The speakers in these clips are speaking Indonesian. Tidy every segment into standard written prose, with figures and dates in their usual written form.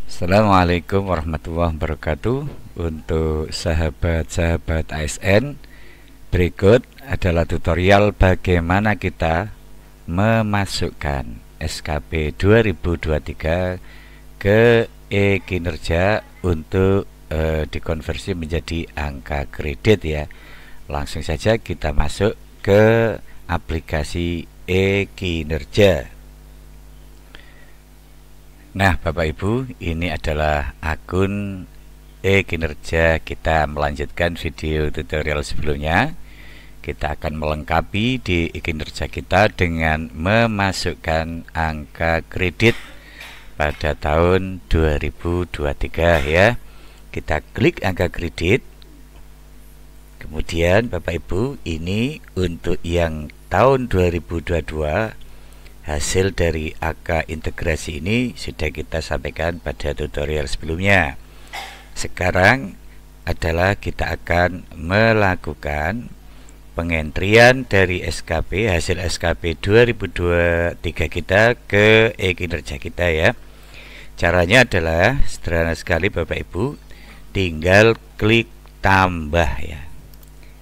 Assalamualaikum warahmatullahi wabarakatuh. Untuk sahabat-sahabat ASN, berikut adalah tutorial bagaimana kita memasukkan SKP 2023 ke e-kinerja untuk dikonversi menjadi angka kredit ya. Langsung saja kita masuk ke aplikasi e-kinerja. Nah, Bapak Ibu, ini adalah akun e-kinerja. Kita melanjutkan video tutorial sebelumnya. Kita akan melengkapi di e-kinerja kita dengan memasukkan angka kredit pada tahun 2023 ya. Kita klik angka kredit. Kemudian Bapak Ibu, ini untuk yang tahun 2022. Hasil dari angka integrasi ini sudah kita sampaikan pada tutorial sebelumnya. Sekarang adalah kita akan melakukan pengentrian dari SKP, hasil SKP 2023 kita ke e-kinerja kita ya. Caranya adalah sederhana sekali Bapak Ibu, tinggal klik tambah ya.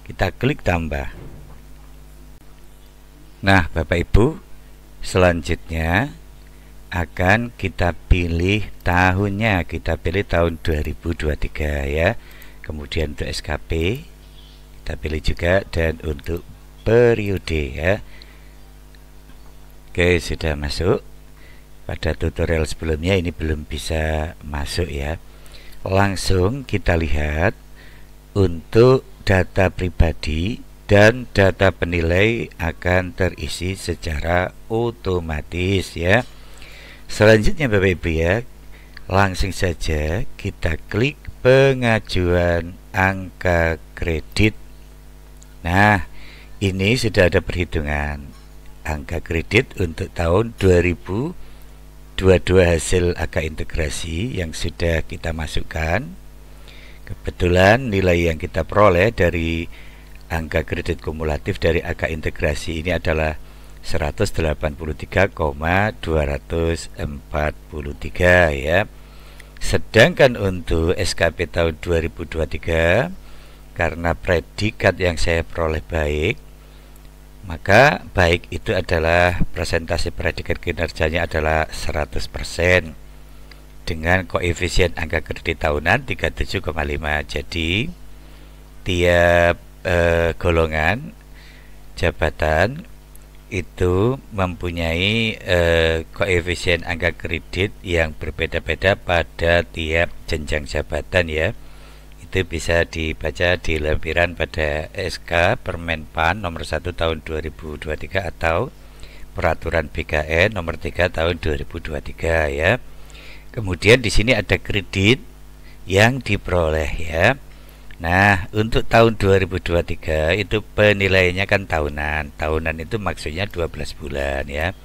Kita klik tambah. Nah, Bapak Ibu, selanjutnya akan kita pilih tahunnya, kita pilih tahun 2023 ya. Kemudian untuk SKP kita pilih juga, dan untuk periode ya. Oke, sudah masuk. Pada tutorial sebelumnya ini belum bisa masuk ya. Langsung kita lihat untuk data pribadi dan data penilai akan terisi secara otomatis ya. Selanjutnya Bapak Ibu ya, langsung saja kita klik pengajuan angka kredit. Nah, ini sudah ada perhitungan angka kredit untuk tahun 2022 hasil angka integrasi yang sudah kita masukkan. Kebetulan nilai yang kita peroleh dari angka kredit kumulatif dari angka integrasi ini adalah 183,243 ya. Sedangkan untuk SKP tahun 2023, karena predikat yang saya peroleh baik, maka baik itu adalah presentasi predikat kinerjanya adalah 100% dengan koefisien angka kredit tahunan 37,5. Jadi tiap golongan jabatan itu mempunyai koefisien angka kredit yang berbeda-beda pada tiap jenjang jabatan ya. Itu bisa dibaca di lampiran pada SK Permenpan nomor 1 tahun 2023 atau Peraturan BKN nomor 3 tahun 2023 ya. Kemudian di sini ada kredit yang diperoleh ya. Nah, untuk tahun 2023 itu penilaiannya kan tahunan. Tahunan itu maksudnya 12 bulan ya.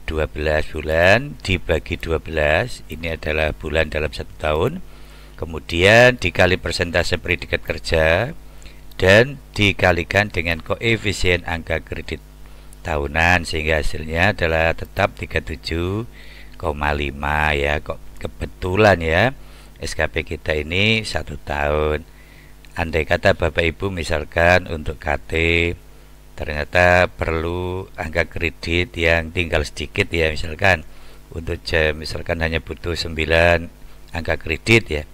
12 bulan dibagi 12, ini adalah bulan dalam satu tahun. Kemudian dikali persentase predikat kerja dan dikalikan dengan koefisien angka kredit tahunan, sehingga hasilnya adalah tetap 37,5 ya. Kok kebetulan ya SKP kita ini 1 tahun. Andai kata Bapak Ibu misalkan untuk KT ternyata perlu angka kredit yang tinggal sedikit ya, misalkan untuk misalkan hanya butuh 9 angka kredit ya,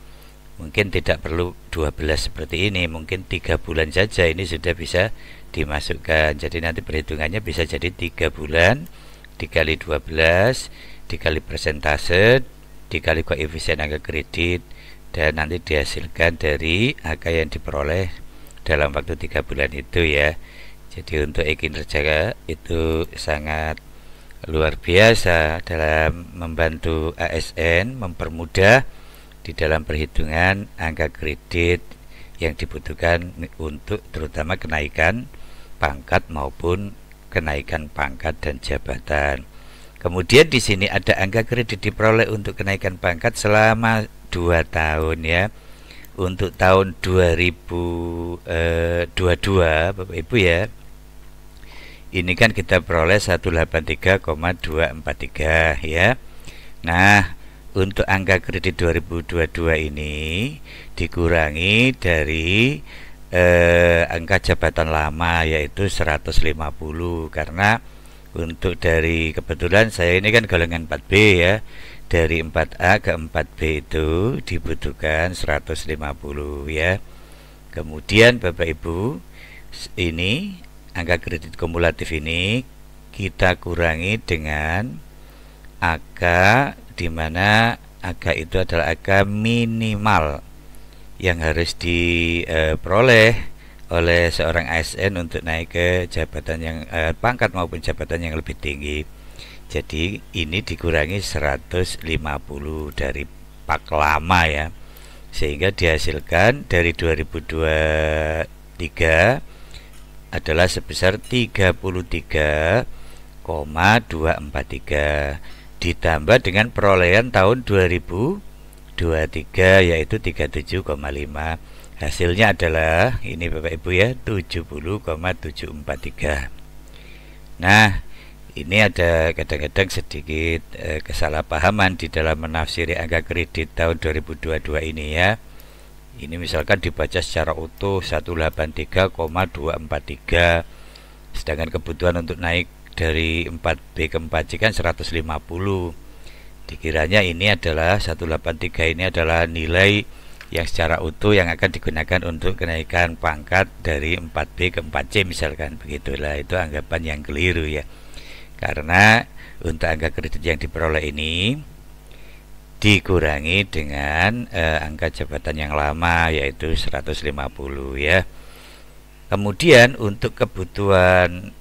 mungkin tidak perlu 12 seperti ini, mungkin 3 bulan saja ini sudah bisa dimasukkan. Jadi nanti perhitungannya bisa jadi 3 bulan dikali 12 dikali persentase dikali koefisien angka kredit, dan nanti dihasilkan dari angka yang diperoleh dalam waktu 3 bulan itu ya. Jadi untuk e-kinerja itu sangat luar biasa dalam membantu ASN, mempermudah di dalam perhitungan angka kredit yang dibutuhkan untuk terutama kenaikan pangkat maupun kenaikan pangkat dan jabatan. Kemudian di sini ada angka kredit diperoleh untuk kenaikan pangkat selama 2 tahun ya. Untuk tahun 2022 Bapak Ibu ya, ini kan kita peroleh 183,243 ya. Nah, untuk angka kredit 2022 ini dikurangi dari angka jabatan lama, yaitu 150, karena untuk dari kebetulan saya ini kan golongan 4B ya, dari 4A ke 4B itu dibutuhkan 150 ya. Kemudian Bapak Ibu, ini angka kredit kumulatif ini kita kurangi dengan angka, di mana angka itu adalah angka minimal yang harus diperoleh oleh seorang ASN untuk naik ke jabatan yang pangkat maupun jabatan yang lebih tinggi. Jadi ini dikurangi 150 dari pak lama ya, sehingga dihasilkan dari 2023 adalah sebesar 33,243 ditambah dengan perolehan tahun 2023 yaitu 37,5. Hasilnya adalah ini Bapak Ibu ya, 70,743. Nah, ini ada kadang-kadang sedikit kesalahpahaman di dalam menafsiri angka kredit tahun 2022 ini ya. Ini misalkan dibaca secara utuh 183,243, sedangkan kebutuhan untuk naik dari 4B ke 4C kan 150. Dikiranya ini adalah 183 ini adalah nilai yang secara utuh yang akan digunakan untuk kenaikan pangkat dari 4B ke 4C misalkan, begitulah. Itu anggapan yang keliru ya, karena untuk angka kredit yang diperoleh ini dikurangi dengan angka jabatan yang lama yaitu 150 ya. Kemudian untuk kebutuhan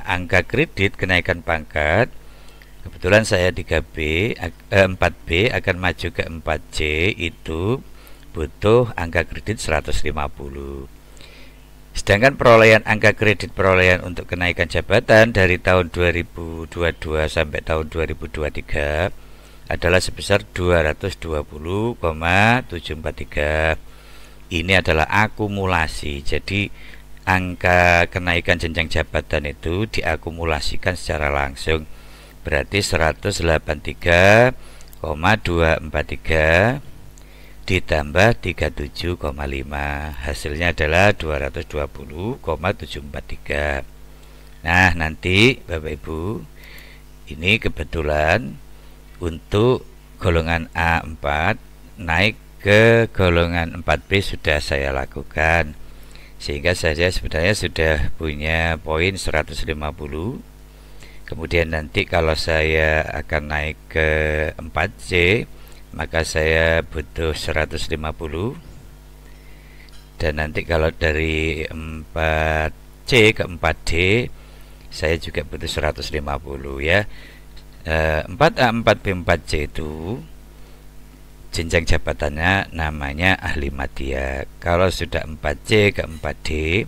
angka kredit kenaikan pangkat, kebetulan saya 4B akan maju ke 4C, itu butuh angka kredit 150. Sedangkan perolehan angka kredit perolehan untuk kenaikan jabatan dari tahun 2022 sampai tahun 2023 adalah sebesar 220,743. Ini adalah akumulasi. Jadi angka kenaikan jenjang jabatan itu diakumulasikan secara langsung, berarti 183,243 ditambah 37,5, hasilnya adalah 220,743. Nah, nanti Bapak Ibu, ini kebetulan untuk golongan A4 naik ke golongan 4B sudah saya lakukan, sehingga saya sebenarnya sudah punya poin 150. Kemudian nanti kalau saya akan naik ke 4C, maka saya butuh 150. Dan nanti kalau dari 4C ke 4D, saya juga butuh 150 ya. 4A, 4B, 4C itu jenjang jabatannya namanya ahli madya. Kalau sudah 4C ke 4D,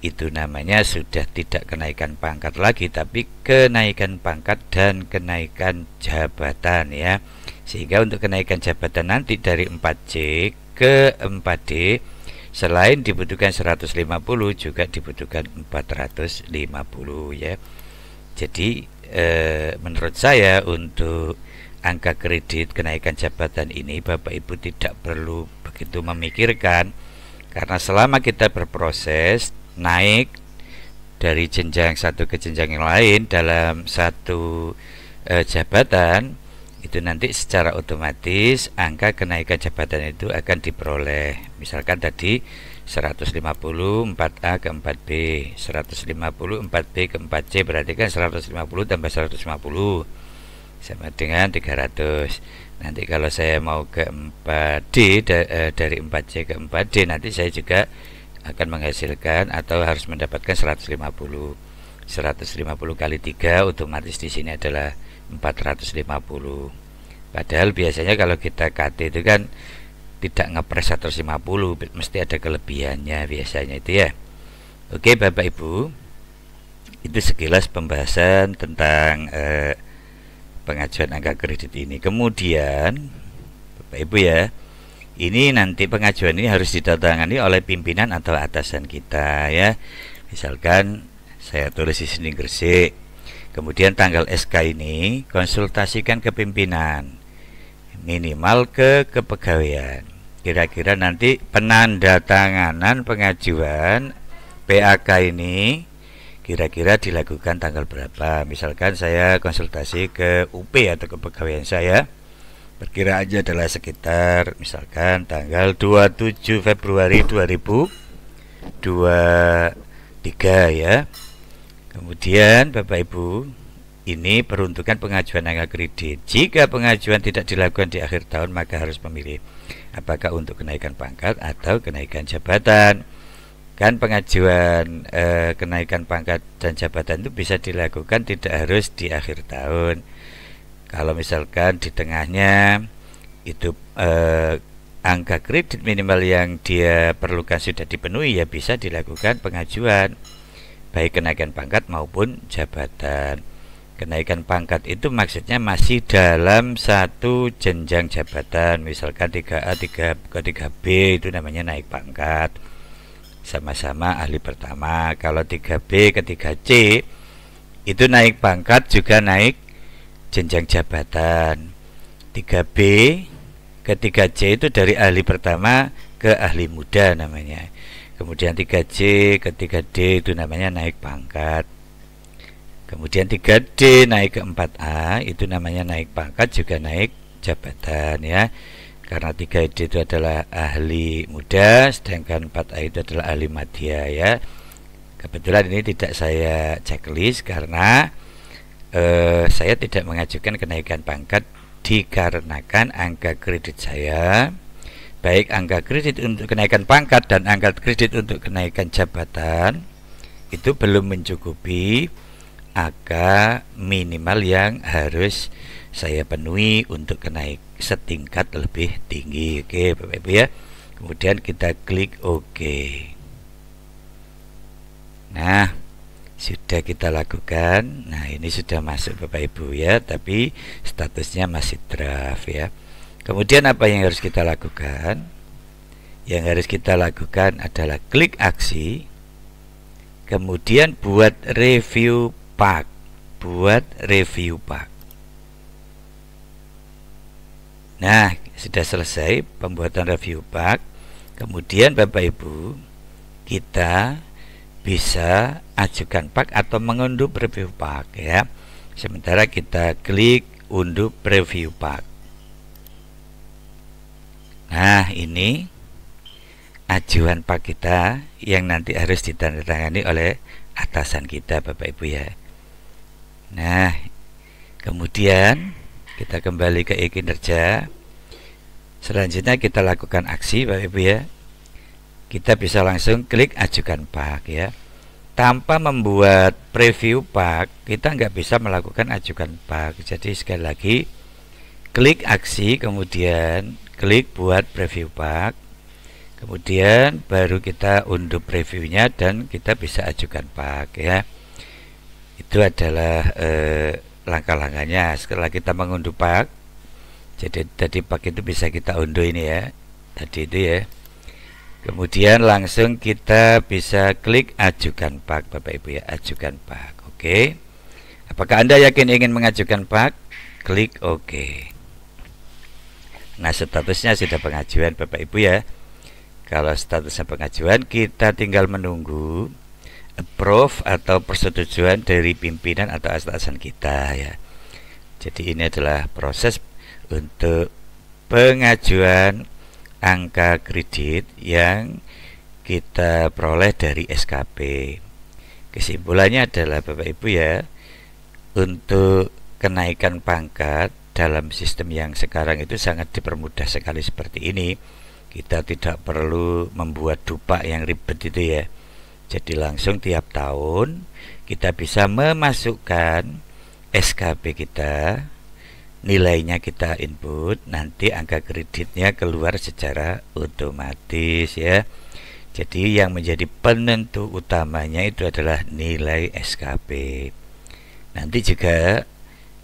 itu namanya sudah tidak kenaikan pangkat lagi, tapi kenaikan pangkat dan kenaikan jabatan ya. Sehingga untuk kenaikan jabatan nanti dari 4C ke 4D, selain dibutuhkan 150 juga dibutuhkan 450 ya. Jadi menurut saya untuk angka kredit kenaikan jabatan ini Bapak Ibu tidak perlu begitu memikirkan, karena selama kita berproses naik dari jenjang satu ke jenjang yang lain dalam satu jabatan, itu nanti secara otomatis angka kenaikan jabatan itu akan diperoleh. Misalkan tadi 150 4A ke 4B, 150 4B ke 4C, berarti kan 150 tambah 150 sama dengan 300. Nanti kalau saya mau ke 4D, dari 4C ke 4D, nanti saya juga akan menghasilkan atau harus mendapatkan 150. 150 kali 3 otomatis di sini adalah 450. Padahal biasanya kalau kita KT itu kan tidak ngepres 150, mesti ada kelebihannya biasanya itu ya. Oke Bapak Ibu, itu sekilas pembahasan tentang pengajuan angka kredit ini. Kemudian Bapak Ibu ya, ini nanti pengajuan ini harus ditandatangani oleh pimpinan atau atasan kita ya. Misalkan saya tulis di sini Gresik, kemudian tanggal SK ini konsultasikan ke pimpinan. minimal ke kepegawaian. Kira-kira nanti penandatanganan pengajuan PAK ini kira-kira dilakukan tanggal berapa. Misalkan saya konsultasi ke UP atau kepegawaian saya, perkiraannya adalah sekitar misalkan tanggal 27 Februari 2023 ya. Kemudian Bapak Ibu, ini peruntukan pengajuan angka kredit. Jika pengajuan tidak dilakukan di akhir tahun, maka harus memilih apakah untuk kenaikan pangkat atau kenaikan jabatan. Kan pengajuan kenaikan pangkat dan jabatan itu bisa dilakukan tidak harus di akhir tahun. Kalau misalkan di tengahnya itu angka kredit minimal yang dia perlukan sudah dipenuhi, ya bisa dilakukan pengajuan baik kenaikan pangkat maupun jabatan. Kenaikan pangkat itu maksudnya masih dalam satu jenjang jabatan, misalkan 3A, 3 ke 3B itu namanya naik pangkat, sama-sama ahli pertama. Kalau 3B ke 3C itu naik pangkat juga naik jenjang jabatan. 3B ke 3C itu dari ahli pertama ke ahli muda namanya. Kemudian 3C ke 3D itu namanya naik pangkat. Kemudian 3D naik ke 4A itu namanya naik pangkat juga naik jabatan ya. Karena 3D itu adalah ahli muda, sedangkan 4A itu adalah ahli madya ya. Kebetulan ini tidak saya checklist karena saya tidak mengajukan kenaikan pangkat dikarenakan angka kredit saya, baik angka kredit untuk kenaikan pangkat dan angka kredit untuk kenaikan jabatan, itu belum mencukupi angka minimal yang harus saya penuhi untuk naik setingkat lebih tinggi. Oke Bapak Ibu ya. Kemudian kita klik OK. Nah, sudah kita lakukan. Nah, ini sudah masuk Bapak Ibu ya, tapi statusnya masih draft ya. Kemudian apa yang harus kita lakukan? Yang harus kita lakukan adalah klik aksi, kemudian buat review PAK. Buat review PAK. Nah, sudah selesai pembuatan review PAK. Kemudian Bapak Ibu, kita bisa ajukan PAK atau mengunduh preview PAK ya. Sementara kita klik unduh preview PAK. Nah, ini ajuan PAK kita yang nanti harus ditandatangani oleh atasan kita Bapak Ibu ya. Nah, kemudian kita kembali ke e-kinerja. Selanjutnya kita lakukan aksi Bapak Ibu ya. Kita bisa langsung klik ajukan PAK ya. Tanpa membuat preview PAK, kita nggak bisa melakukan ajukan PAK. Jadi sekali lagi, klik aksi, kemudian klik buat preview PAK, kemudian baru kita unduh previewnya dan kita bisa ajukan PAK ya. Itu adalah langkah-langkahnya. Setelah kita mengunduh PAK, jadi tadi PAK itu bisa kita unduh ini ya, tadi itu ya. Kemudian langsung kita bisa klik ajukan PAK Bapak Ibu ya, ajukan PAK. Oke. Apakah Anda yakin ingin mengajukan PAK? Klik OK. Nah, statusnya sudah pengajuan Bapak Ibu ya. Kalau statusnya pengajuan, kita tinggal menunggu approve atau persetujuan dari pimpinan atau atasan kita ya. Jadi ini adalah proses untuk pengajuan angka kredit yang kita peroleh dari SKP. Kesimpulannya adalah Bapak Ibu ya, untuk kenaikan pangkat dalam sistem yang sekarang itu sangat dipermudah sekali seperti ini. Kita tidak perlu membuat dupa yang ribet itu ya. Jadi langsung tiap tahun kita bisa memasukkan SKP kita, nilainya kita input, nanti angka kreditnya keluar secara otomatis ya. Jadi yang menjadi penentu utamanya itu adalah nilai SKP. Nanti juga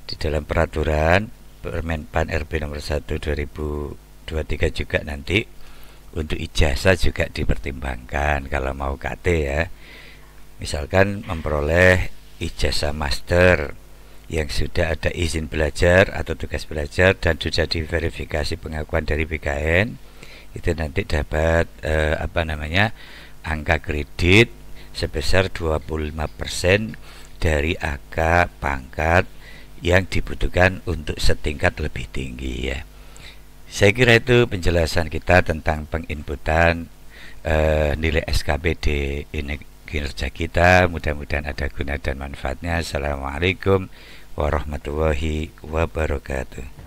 di dalam peraturan Permenpan RB nomor 1 2023 juga nanti untuk ijazah juga dipertimbangkan kalau mau KT ya. Misalkan memperoleh ijazah master yang sudah ada izin belajar atau tugas belajar dan sudah diverifikasi pengakuan dari BKN, itu nanti dapat angka kredit sebesar 25% dari angka pangkat yang dibutuhkan untuk setingkat lebih tinggi ya. Saya kira itu penjelasan kita tentang penginputan nilai SKP di kinerja kita. Mudah-mudahan ada guna dan manfaatnya. Assalamualaikum warahmatullahi wabarakatuh.